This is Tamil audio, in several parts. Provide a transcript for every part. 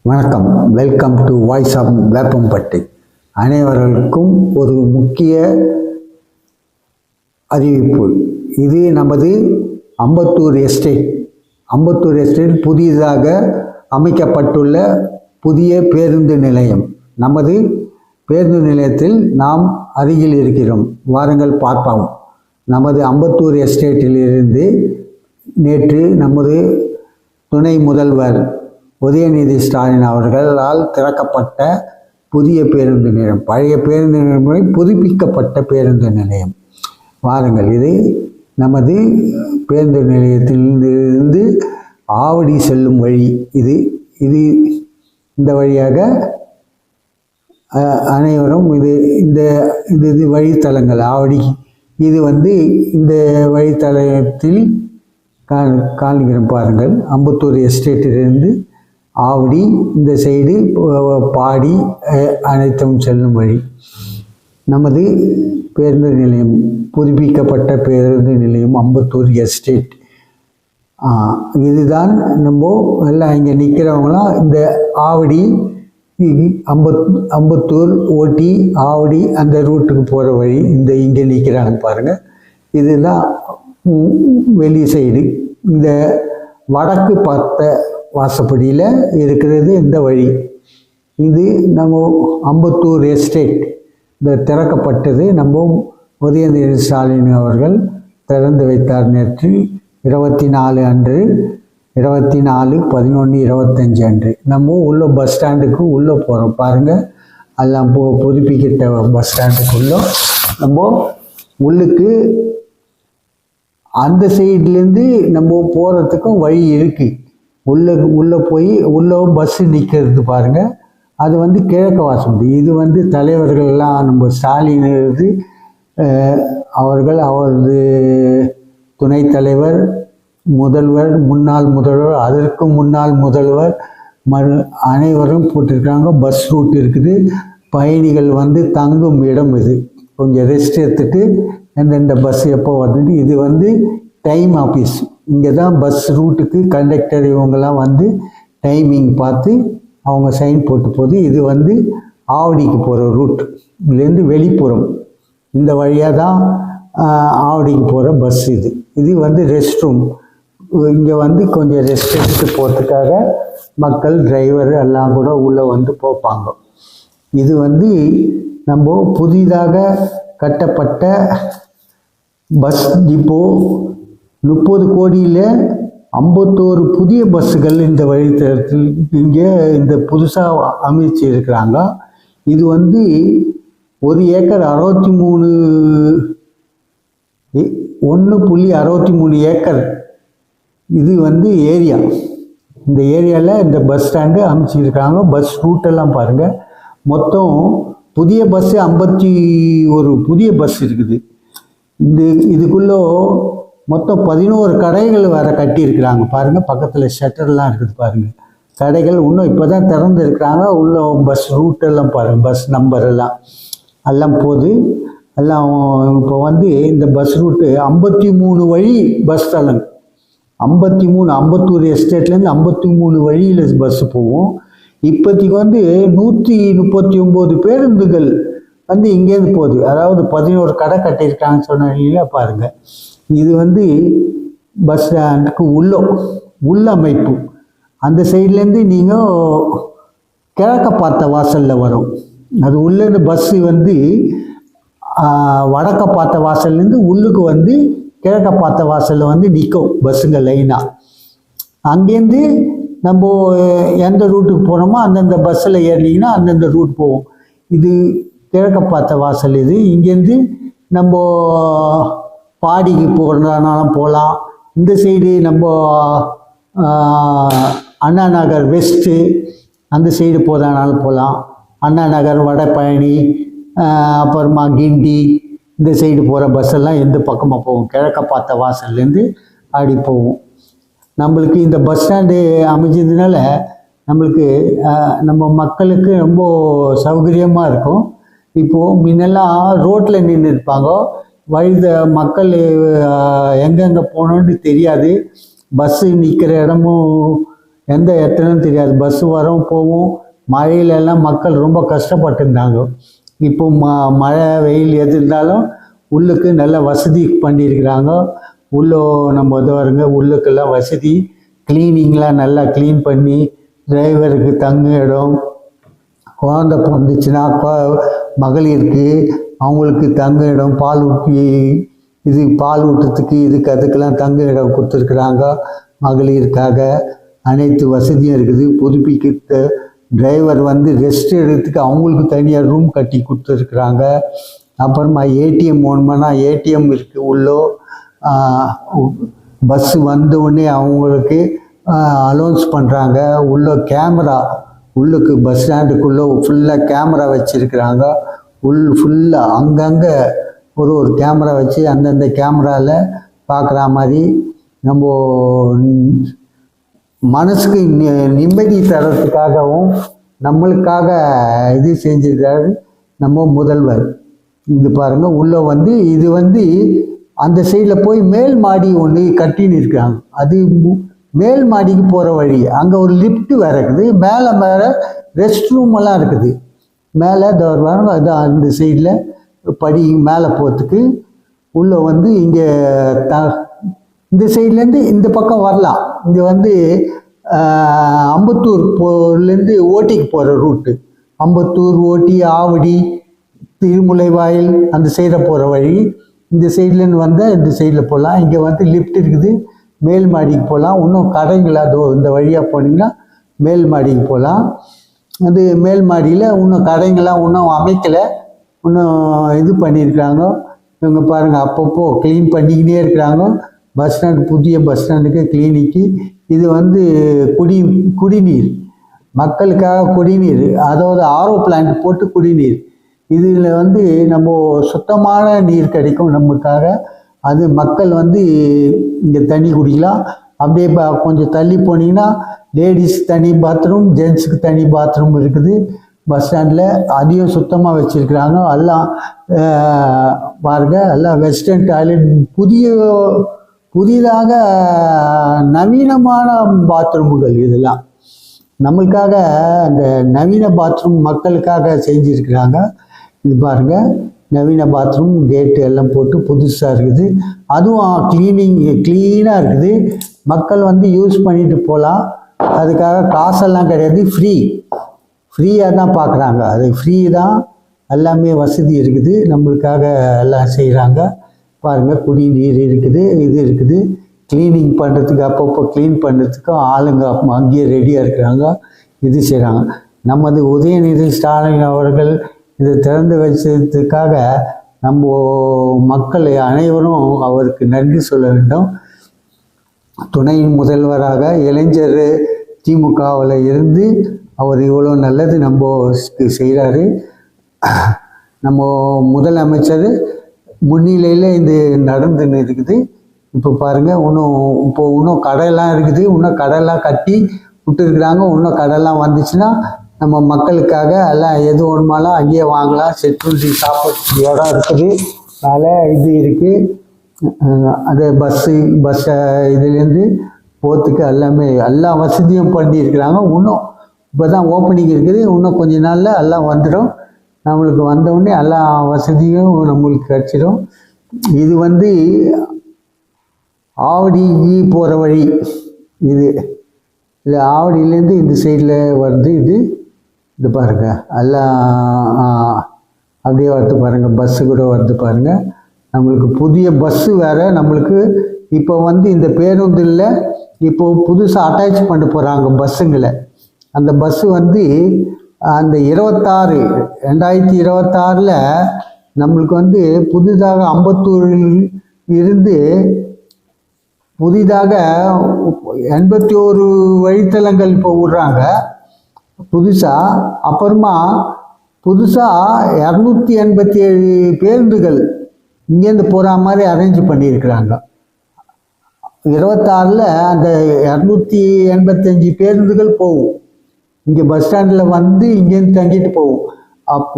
வணக்கம். Welcome to voice of Veppampatti. அனைவர்களுக்கும் ஒரு முக்கிய அறிவிப்பு. இது நமது அம்பத்தூர் எஸ்டேட் புதிதாக அமைக்கப்பட்டுள்ள புதிய பேருந்து நிலையம். நமது பேருந்து நிலையத்தில் நாம் அருகில் இருக்கிறோம். வாருங்கள் பார்ப்போம். நமது அம்பத்தூர் எஸ்டேட்டிலிருந்து நேற்று நமது துணை முதல்வர் உதயநிதி ஸ்டாலின் அவர்களால் திறக்கப்பட்ட புதிய பேருந்து நிலையம், பழைய பேருந்து நிலையம் புதுப்பிக்கப்பட்ட பேருந்து நிலையம். வாருங்கள், இது நமது பேருந்து நிலையத்திலிருந்து ஆவடி செல்லும் வழி. இது இந்த வழியாக அனைவரும் இது வழித்தலங்கள் ஆவடி. இது இந்த வழித்தலத்தில் காண்கிறோம் பாருங்கள். அம்பத்தூர் எஸ்டேட்டிலிருந்து ஆவடி, இந்த சைடு பாடி அனைத்தும் செல்லும் வழி. நமது பேருந்து நிலையம், புதுப்பிக்கப்பட்ட பேருந்து நிலையம் அம்பத்தூர் எஸ்டேட். இதுதான் நம்ம எல்லாம் இங்கே நிற்கிறவங்களாம் இந்த ஆவடி அம்பத்தூர் ஓட்டி ஆவடி அந்த ரூட்டுக்கு போகிற வழி. இங்கே நிற்கிறாங்க பாருங்கள். இதுதான் வெளி சைடு. இந்த வடக்கு பார்த்த வாசப்படியில் இருக்கிறது இந்த வழி. இது நம்ம அம்பத்தூர் எஸ்டேட் திறக்கப்பட்டது. நம்ம உதயநிதி ஸ்டாலின் அவர்கள் திறந்து வைத்தார் நேற்று 24 அன்று, 24/11/25 அன்று. நம்ம உள்ள பஸ் ஸ்டாண்டுக்கு உள்ளே போகிறோம் பாருங்கள். எல்லாம் புதுப்பிக்கிட்ட பஸ் ஸ்டாண்டுக்குள்ளே நம்ம உள்ளுக்கு அந்த சைட்லேருந்து நம்ம போகிறதுக்கும் வழி இருக்குது. உள்ளே போய் உள்ளே பஸ்ஸு நிற்கிறது பாருங்கள். அது கிழக்கு வாசப்படி. இது தலைவர்கள்லாம் நம்ம ஸ்டாலின் அவர்கள், அவரது துணைத் தலைவர், முதல்வர், முன்னாள் முதல்வர், அதற்கு முன்னாள் முதல்வர் அனைவரும் போட்டிருக்காங்க. பஸ் ரூட் இருக்குது. பயணிகள் தங்கும் இடம். இது கொஞ்சம் ரெஸ்ட் எடுத்துட்டு எந்தெந்த பஸ் எப்போ வந்துட்டு. இது டைம் ஆஃபீஸ். இங்கே தான் பஸ் ரூட்டுக்கு கண்டக்டர் இவங்கெல்லாம் டைமிங் பார்த்து அவங்க சைன் போட்டு போகுது. இது ஆவடிக்கு போகிற ரூட். இதுலேருந்து வெளிப்புறம் இந்த வழியாக தான் ஆவடிக்கு போகிற பஸ். இது ரெஸ்ட் ரூம். இங்கே கொஞ்சம் ரெஸ்ட் எடுத்து போகிறதுக்காக மக்கள், டிரைவர் எல்லாம் கூட உள்ளே போப்பாங்க. இது நம்ம புதிதாக கட்டப்பட்ட பஸ் டிப்போ. 30 கோடியில் 51 புதிய பஸ்ஸுகள் இந்த வழித்தடத்தில் இங்கே புதுசாக அமைச்சு இருக்கிறாங்க. இது 1 ஏக்கர் 1.63 ஏக்கர். இது ஏரியா. இந்த ஏரியாவில் இந்த பஸ் ஸ்டாண்டு அமைச்சிருக்காங்க. பஸ் ரூட்டெல்லாம் பாருங்கள். மொத்தம் புதிய பஸ்ஸு 51 புதிய பஸ் இருக்குது. இதுக்குள்ளே மொத்தம் 11 கடைகள் வேறு கட்டியிருக்கிறாங்க பாருங்கள். பக்கத்தில் ஷட்டர்லாம் இருக்குது பாருங்கள். கடைகள் இன்னும் இப்போ தான் திறந்து இருக்கிறாங்க. உள்ள பஸ் ரூட்டெல்லாம் பாருங்கள். பஸ் நம்பர் எல்லாம் போகுது. எல்லாம் இப்போ இந்த பஸ் ரூட்டு 53 வழி பஸ் தளம். 53 அம்பத்தூர் எஸ்டேட்லேருந்து 53 வழியில் பஸ்ஸு போகும். இப்போதைக்கு 139 பேருந்துகள் இங்கேருந்து போகுது. அதாவது 11 கடை கட்டியிருக்காங்கன்னு சொன்னீங்களா பாருங்கள். இது பஸ் ஸ்டாண்டுக்கு உள்ள அமைப்பு. அந்த சைட்லேருந்து நீங்கள் கிழக்க பார்த்த வாசலில் வரும். அது உள்ளேருந்து பஸ்ஸு வடக்க பார்த்த வாசல்லேருந்து உள்ளுக்கு கிழக்க பார்த்த வாசலில் நிற்கும் பஸ்ஸுங்க லைனாக. அங்கேருந்து நம்ம எந்த ரூட்டுக்கு போகிறோமோ அந்தந்த பஸ்ஸில் ஏறினீங்கன்னா அந்தந்த ரூட் போவோம். இது கிழக்க பார்த்த வாசல். இது இங்கேருந்து நம்ம பாடிக்கு போகிறதானாலும் போகலாம். இந்த சைடு நம்ம அண்ணா நகர் வெஸ்ட்டு அந்த சைடு போகிறதானாலும் போகலாம். அண்ணா நகர், வடபழனி, அப்புறமா கிண்டி இந்த சைடு போகிற பஸ்ஸெல்லாம் எந்த பக்கமாக போகும். கிழக்க பார்த்த வாசல்லேருந்து ஆடி போகும். நம்மளுக்கு இந்த பஸ் ஸ்டாண்டு அமைஞ்சதுனால நம்மளுக்கு நம்ம மக்களுக்கு ரொம்ப சௌகரியமாக இருக்கும். இப்போது முன்னெல்லாம் ரோட்டில் நின்று இருப்பாங்க. மக்கள் எங்கெங்கே போகணுன்னு தெரியாது. பஸ்ஸு நிற்கிற இடமும் எந்த இடத்துலன்னு தெரியாது. பஸ்ஸு வரும் போகும். மழையிலெல்லாம் மக்கள் ரொம்ப கஷ்டப்பட்டுருந்தாங்க. இப்போ மழை வெயில் எது இருந்தாலும் உள்ளுக்கு நல்ல வசதி பண்ணியிருக்கிறாங்க. உள்ளே நம்ம வருங்க, உள்ளுக்கெல்லாம் வசதி க்ளீனிங்லாம் நல்லா க்ளீன் பண்ணி, டிரைவருக்கு தங்க இடம், குழந்த பிறந்துச்சுன்னா மகளிருக்கு அவங்களுக்கு தங்க இடம், பால் ஊற்றி பால் ஊட்டுறதுக்கு அதுக்கெல்லாம் தங்க இடம் கொடுத்துருக்குறாங்க. மகளிருக்காக அனைத்து வசதியும் இருக்குது. புதுப்பிக்க டிரைவர் ரெஸ்ட் எடுக்கிறதுக்கு அவங்களுக்கு தனியாக ரூம் கட்டி கொடுத்துருக்குறாங்க. அப்புறமா ஏடிஎம் வேணுமானா ஏடிஎம் இருக்குது. உள்ளே பஸ்ஸு வந்த உடனே அவங்களுக்கு அலௌன்ஸ் பண்ணுறாங்க. கேமரா உள்ளுக்கு பஸ் ஸ்டாண்டுக்குள்ளே ஃபுல்லாக கேமரா வச்சுருக்குறாங்க. ஃபுல்லாக அங்கங்கே ஒரு கேமரா வச்சு அந்தந்த கேமராவில் பார்க்குற மாதிரி நம்ம மனசுக்கு நிம்மதி தரத்துக்காகவும் நம்மளுக்காக இது செஞ்சிருக்காரு நம்ம முதல்வர். இது பாருங்கள், உள்ளே இது அந்த சைடில் போய் மேல் மாடி ஒன்று கட்டின்னு இருக்காங்க. அது மேல் மாடிக்கு போகிற வழி. அங்கே ஒரு லிஃப்ட் வேறு இருக்குது. மேலே வேறு ரெஸ்ட் ரூம் எல்லாம் இருக்குது. மேலே பாருங்க, அது அந்த சைடில் படி மேலே போகிறதுக்கு உள்ளே இங்கே இந்த சைட்லேருந்து இந்த பக்கம் வரலாம். இங்கே அம்பத்தூர்லேருந்து ஓட்டிக்கு போகிற ரூட்டு. அம்பத்தூர், ஓட்டி, ஆவடி, திருமுலைவாயில் அந்த சைடில் போகிற வழி. இந்த சைட்லேருந்து வந்தால் இந்த சைடில் போகலாம். இங்கே லிஃப்ட் இருக்குது, மேல் மாடிக்கு போகலாம். இன்னும் கடைங்களா இந்த வழியாக போனீங்கன்னா மேல் மாடிக்கு போகலாம். அது மேல் மாடியில் இன்னும் கடைங்களாம் இன்னும் அமைக்கலை, இன்னும் இது பண்ணியிருக்கிறாங்க. இவங்க பாருங்கள், அப்பப்போ க்ளீன் பண்ணிக்கினே இருக்கிறாங்க. பஸ் ஸ்டாண்டு, புதிய பஸ் ஸ்டாண்டுக்கு கிளினிக்கு. இது குடிநீர், மக்களுக்காக குடிநீர், அதாவது ஆர்ஓ பிளான்ட் போட்டு குடிநீர். இதில் நம்ம சுத்தமான நீர் கிடைக்கும் நமக்காக. அது மக்கள் இங்கே தண்ணி குடிக்கலாம். அப்படியே கொஞ்சம் தள்ளி போனீங்கன்னா லேடிஸ் தனி பாத்ரூம், ஜென்ஸுக்கு தனி பாத்ரூம் இருக்குது பஸ் ஸ்டாண்டில். அதையும் சுத்தமாக வச்சுருக்குறாங்க. எல்லாம் பாருங்கள், எல்லாம் வெஸ்டர்ன் டாய்லெட், புதிதாக நவீனமான பாத்ரூம்கள். இதெல்லாம் நம்மளுக்காக அந்த நவீன பாத்ரூம் மக்களுக்காக செஞ்சுருக்கிறாங்க. இது பாருங்கள், நவீன பாத்ரூம், கேட்டு எல்லாம் போட்டு புதுசாக இருக்குது. அதுவும் க்ளீனாக இருக்குது. மக்கள் யூஸ் பண்ணிட்டு போகலாம். அதுக்காக காசெல்லாம் கிடையாது, ஃப்ரீயாக தான் பார்க்குறாங்க. அது ஃப்ரீ தான், எல்லாமே வசதி இருக்குது. நம்மளுக்காக எல்லாம் செய்கிறாங்க. பாருங்கள், குடிநீர் இருக்குது, இது இருக்குது. க்ளீனிங் பண்ணுறதுக்கு, அப்பப்போ க்ளீன் பண்ணுறதுக்கும் ஆளுங்க அங்கேயே ரெடியாக இருக்கிறாங்க. இது செய்கிறாங்க. நமது உதயநிதி ஸ்டாலின் அவர்கள் இதை திறந்து வச்சதுக்காக நம்ம மக்கள் அனைவரும் அவருக்கு நன்றி சொல்ல வேண்டும். துணை முதல்வராக இளைஞர் திமுகவில் இருந்து அவர் இவ்வளோ நல்லது நம்ம செய்கிறாரு. நம்ம முதலமைச்சர் முன்னிலையில் இது நடந்துன்னு இருக்குது. இப்போ பாருங்கள், இன்னும் கடையெல்லாம் இருக்குது. இன்னும் கடையெல்லாம் கட்டி விட்டுருக்குறாங்க. இன்னும் கடையெல்லாம் வந்துச்சுன்னா நம்ம மக்களுக்காக எல்லாம் எது வேணுமாலும் அங்கேயே வாங்கலாம். செக்யூரிட்டி சாப்பிட்றதுக்கு இடம் இருக்குது, அதனால் இது இருக்குது. அது பஸ்ஸை இதுலேருந்து போகிறதுக்கு எல்லாமே எல்லா வசதியும் பண்ணியிருக்கிறாங்க. இன்னும் இப்போ தான் ஓப்பனிங் இருக்குது. இன்னும் கொஞ்ச நாளில் எல்லாம் வந்துடும். நம்மளுக்கு வந்தவுடனே எல்லா வசதியும் நம்மளுக்கு கிடச்சிடும். இது ஆவடிக்கு போகிற வழி. இது ஆவடியிலேருந்து இந்த சைடில் வருது. இது பாருங்கள், எல்லாம் அப்படியே வருது பாருங்கள். பஸ்ஸு கூட வருது பாருங்கள். நம்மளுக்கு புதிய பஸ்ஸு வேறு. நம்மளுக்கு இப்போ இந்த பேருந்தில் இப்போ புதுசாக அட்டாச் பண்ண போகிறாங்க பஸ்ஸுங்களை. அந்த பஸ்ஸு அந்த 2026 நம்மளுக்கு புதிதாக அம்பத்தூரில் இருந்து புதிதாக 81 வழித்தலங்கள் இப்போ விடுறாங்க புதுசாக. அப்புறமா புதுசாக 287 பேருந்துகள் இங்கேருந்து போகிற மாதிரி அரேஞ்ச் பண்ணியிருக்கிறாங்க. 26 அந்த 285 பேருந்துகள் போகும். இங்கே பஸ் ஸ்டாண்டில் இங்கேருந்து தங்கிட்டு போகும்.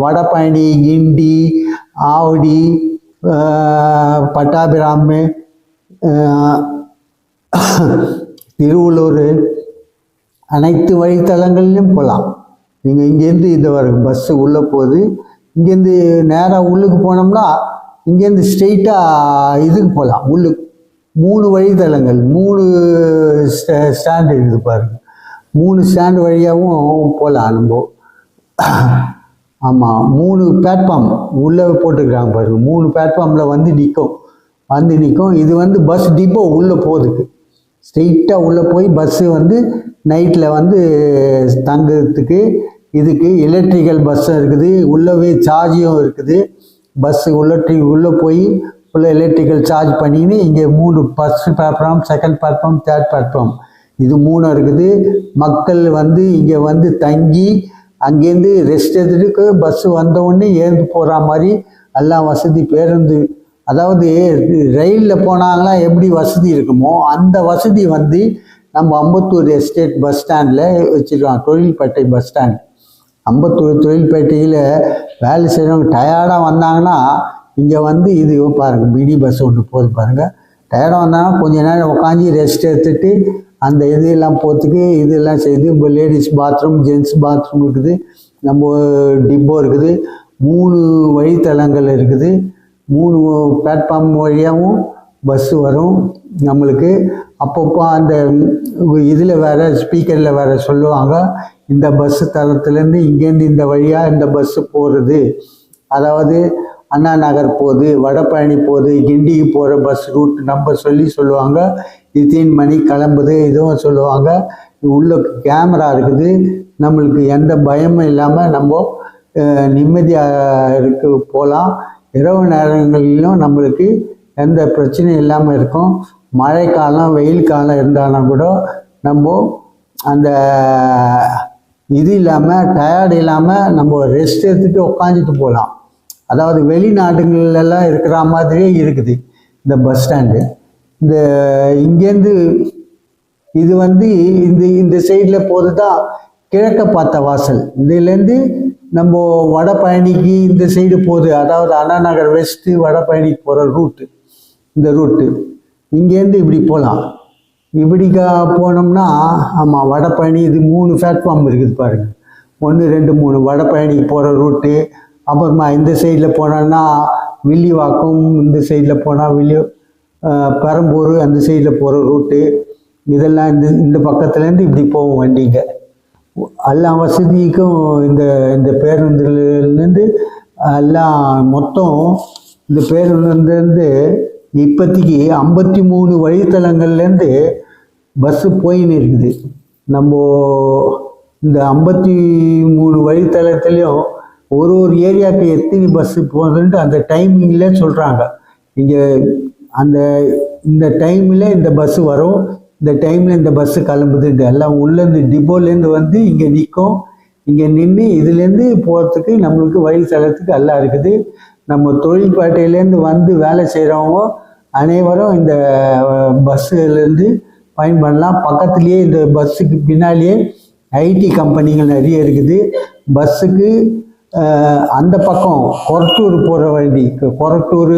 வடபழனி, கிண்டி, ஆவடி, பட்டாபிராமு, திருவள்ளூர், அனைத்து வழித்தளங்கள்லையும் போகலாம். நீங்கள் இங்கேருந்து இந்த பஸ்ஸு உள்ளே போகுது. இங்கேருந்து நேராக உள்ளுக்கு போனோம்னா இங்கேருந்து ஸ்ட்ரெயிட்டாக இதுக்கு போகலாம். உள்ளுக்கு 3 வழித்தளங்கள், 3 ஸ்டாண்டு இருக்குது பாருங்கள். 3 ஸ்டாண்டு வழியாகவும் போகலாம் நம்ம. ஆமாம், 3 பிளாட்ஃபார்ம் உள்ளே போட்டுருக்காங்க பாருங்கள். 3 பிளாட்ஃபார்மில் வந்து நிற்கும். இது வந்து பஸ் டிப்போ உள்ளே போகுதுக்கு. ஸ்ட்ரெயிட்டாக உள்ளே போய் பஸ்ஸு வந்து நைட்டில் வந்து தங்குறதுக்கு இதுக்கு எலக்ட்ரிக்கல் பஸ்ஸும் இருக்குது. உள்ளவே சார்ஜும் இருக்குது. பஸ்ஸு உள்ளே போய் ஃபுல்லாக எலக்ட்ரிக்கல் சார்ஜ் பண்ணின்னு இங்கே 3 first platform, second platform, third platform இது 3 இருக்குது. மக்கள் வந்து இங்கே வந்து தங்கி அங்கேருந்து ரெஸ்ட் எடுத்துட்டு பஸ்ஸு வந்தவுடனே ஏந்து போகிற மாதிரி எல்லாம் வசதி. பேருந்து, அதாவது ரயிலில் போனாங்களா எப்படி வசதி இருக்குமோ அந்த வசதி வந்து நம்ம அம்பத்தூர் எஸ்டேட் பஸ் ஸ்டாண்டில் வச்சுருக்கோம். தொழில்பேட்டை பஸ் ஸ்டாண்ட், அம்பத்தூர் தொழில்பேட்டையில் வேலை செய்கிறவங்க டயர்டாக வந்தாங்கன்னா இங்கே வந்து இது பாருங்கள், மினி பஸ் ஒன்று போகுது பாருங்கள். டயர்டாக வந்தாங்கன்னா கொஞ்சம் நேரம் உட்காந்து ரெஸ்ட் எடுத்துகிட்டு அந்த இதெல்லாம் போகிறதுக்கு இதெல்லாம் செய்து. இப்போ லேடிஸ் பாத்ரூம், ஜென்ட்ஸ் பாத்ரூம் இருக்குது. நம்ம டிப்போ இருக்குது. 3 வழித்தளங்கள் இருக்குது. 3 பிளாட்ஃபார்ம் வழியாகவும் பஸ்ஸு வரும் நம்மளுக்கு. அப்பப்போ அந்த இதில் வேறு ஸ்பீக்கரில் வேறு சொல்லுவாங்க, இந்த பஸ்ஸு தளத்துலேருந்து இங்கேருந்து இந்த வழியாக இந்த பஸ்ஸு போகிறது. அதாவது அண்ணா நகர் போகுது, வடபழனி போகுது, கிண்டிக்கு போகிற பஸ் ரூட் நம்பர் சொல்லுவாங்க. இத்தனை மணி கிளம்புது இதுவும் சொல்லுவாங்க. உள்ள கேமரா இருக்குது. நம்மளுக்கு எந்த பயமும் இல்லாமல் நம்ம நிம்மதியாக போகலாம். இரவு நேரங்களிலும் நம்மளுக்கு எந்த பிரச்சனையும் இல்லாமல் இருக்கும். மழை காலம், வெயில் காலம் இருந்தாலும் கூட நம்ம அந்த இது இல்லாமல், டயர்டு இல்லாமல் நம்ம ரெஸ்ட் எடுத்துகிட்டு உட்காந்துட்டு போகலாம். அதாவது வெளிநாடுகளெல்லாம் இருக்கிற மாதிரியே இருக்குது இந்த பஸ் ஸ்டாண்டு. இந்த இங்கேருந்து இது வந்து இந்த சைடில் போகிறது தான் கிழக்க பார்த்த வாசல். இதுலேருந்து நம்ம வடபழனிக்கு இந்த சைடு போகுது. அதாவது அண்ணா நகர் வெஸ்ட்டு வடபழனிக்கு போகிற ரூட்டு, இந்த ரூட்டு. இங்கேருந்து இப்படி போகலாம். இப்படிக்கா போனோம்னா ஆமாம், வடபழனி இது 3 பிளாட்ஃபார்ம் இருக்குது பாருங்கள். 1, 2, 3 வடபழனிக்கு போகிற ரூட்டு. அப்புறமா இந்த சைடில் போனோன்னா வில்லிவாக்கம், இந்த சைடில் போனால் பெரம்பூர் அந்த சைடில் போகிற ரூட்டு. இதெல்லாம் இந்த பக்கத்துலேருந்து இப்படி போகும் வண்டிங்க. எல்லா வசதிக்கும் இந்த பேருந்துலேருந்து எல்லாம் மொத்தம் இந்த பேருந்துலேருந்து இப்போதைக்கு 53 வழித்தளங்கள்லேருந்து பஸ்ஸு போயின்னு இருக்குது. நம்ம இந்த 53 வழித்தளத்துலேயும் ஒரு ஏரியாவுக்கு எத்தனை பஸ்ஸு போகுதுன்ட்டு அந்த டைமிங்கில் சொல்கிறாங்க. இங்கே இந்த டைமில் இந்த பஸ்ஸு வரும், இந்த டைமில் இந்த பஸ்ஸு கிளம்புதுன்ட்டு எல்லாம் உள்ளேருந்து டிப்போலேருந்து வந்து இங்கே நிற்கும். இங்கே நின்று இதுலேருந்து போகிறதுக்கு நம்மளுக்கு வழித்தளத்துக்கு எல்லாம் இருக்குது. நம்ம தொழில்பேட்டையிலேருந்து வந்து வேலை செய்கிறவங்க அனைவரும் இந்த பஸ்ஸுலேருந்து பயன்படலாம். பக்கத்துலேயே இந்த பஸ்ஸுக்கு பின்னாலேயே ஐடி கம்பெனிகள் நிறைய இருக்குது. பஸ்ஸுக்கு அந்த பக்கம் கொரட்டூர் போகிற வண்டி, கொரட்டூர்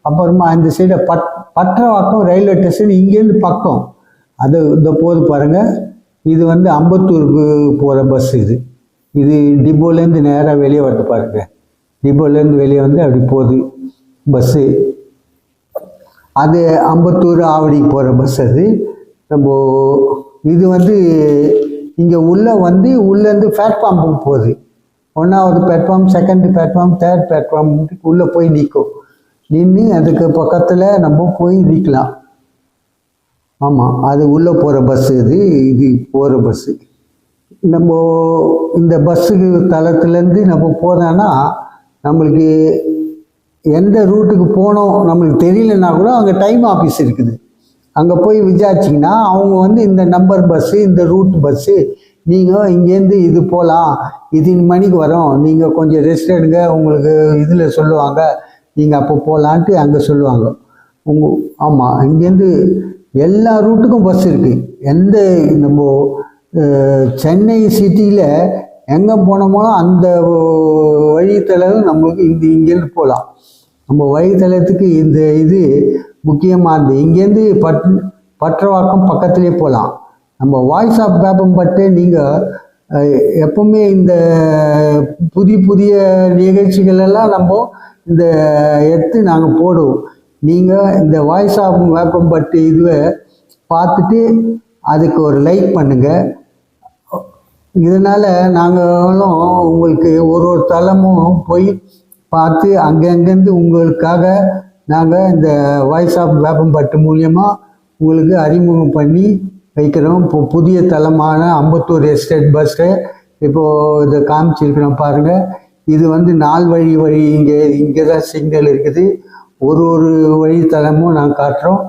அப்புறமா அந்த சைடை பற்றவாக்கம் ரயில்வே ஸ்டேஷன் இங்கேருந்து பக்கம் அது இந்த போது பாருங்கள். இது வந்து அம்பத்தூருக்கு போகிற பஸ். இது டிப்போலேருந்து நேராக வெளியே வருது பாருங்கள். டிப்போலேருந்து வெளியே வந்து அப்படி போகுது பஸ்ஸு. அது அம்பத்தூர் ஆவடிக்கு போகிற பஸ். அது நம்ம இது வந்து இங்கே உள்ளேருந்து பிளாட்ஃபார்முக்கு போகுது. 1வது platform, second platform, third platform உள்ளே போய் நின்று அதுக்கு பக்கத்தில் நம்ம போய் நிற்கலாம். ஆமாம், அது உள்ளே போகிற பஸ்ஸு. இது போகிற பஸ்ஸு. நம்ம இந்த பஸ்ஸுக்கு தளத்துலேருந்து நம்ம போனோன்னா நம்மளுக்கு எந்த ரூட்டுக்கு போனோம் நம்மளுக்கு தெரியலன்னா கூட அங்கே டைம் ஆஃபீஸ் இருக்குது. அங்கே போய் விசாரிச்சிங்கன்னா அவங்க வந்து இந்த நம்பர் பஸ்ஸு, இந்த ரூட் பஸ்ஸு, நீங்கள் இங்கேருந்து இது போகலாம், இத்தனை மணிக்கு வரோம், நீங்கள் கொஞ்சம் ரெஸ்ட் எடுங்க, உங்களுக்கு இதில் சொல்லுவாங்க, நீங்கள் அப்போ போகலான்ட்டு அங்கே சொல்லுவாங்க. ஆமாம், இங்கேருந்து எல்லா ரூட்டுக்கும் பஸ் இருக்குது. நம்ம சென்னை சிட்டியில் எங்கே போனோமோ அந்த வழித்தளம் நம்மளுக்கு இங்கேருந்து போகலாம். நம்ம வழித்தளத்துக்கு இது முக்கியமானது. இங்கேருந்து பற்றவாக்கம் பக்கத்துலேயே போகலாம். நம்ம வாய்ஸ் ஆஃப் வேப்பம்பட்டு நீங்கள் எப்பவுமே இந்த புதிய நிகழ்ச்சிகள் எல்லாம் நம்ம இந்த எடுத்து நாங்கள் போடுவோம். நீங்கள் இந்த வாய்ஸ் ஆஃப் வேப்பம்பட்டு இதுவை பார்த்துட்டு அதுக்கு ஒரு லைக் பண்ணுங்கள். இதனால் நாங்களும் உங்களுக்கு ஒரு தளமும் போய் பார்த்து அங்கங்கேருந்து உங்களுக்காக நாங்கள் இந்த வாய்ஸ் ஆஃப் வேப்பம்பட்டு மூலியமாக உங்களுக்கு அறிமுகம் பண்ணி வைக்கிறோம். இப்போ புதிய தளமான அம்பத்தூர் எஸ்டேட் பஸ்ஸு இப்போது இதை காமிச்சிருக்கிறோம் பாருங்கள். இது வந்து 4 வழி இங்கே தான் சிக்னல் இருக்குது. ஒரு வழித்தளமும் நாங்கள் காட்டுறோம்.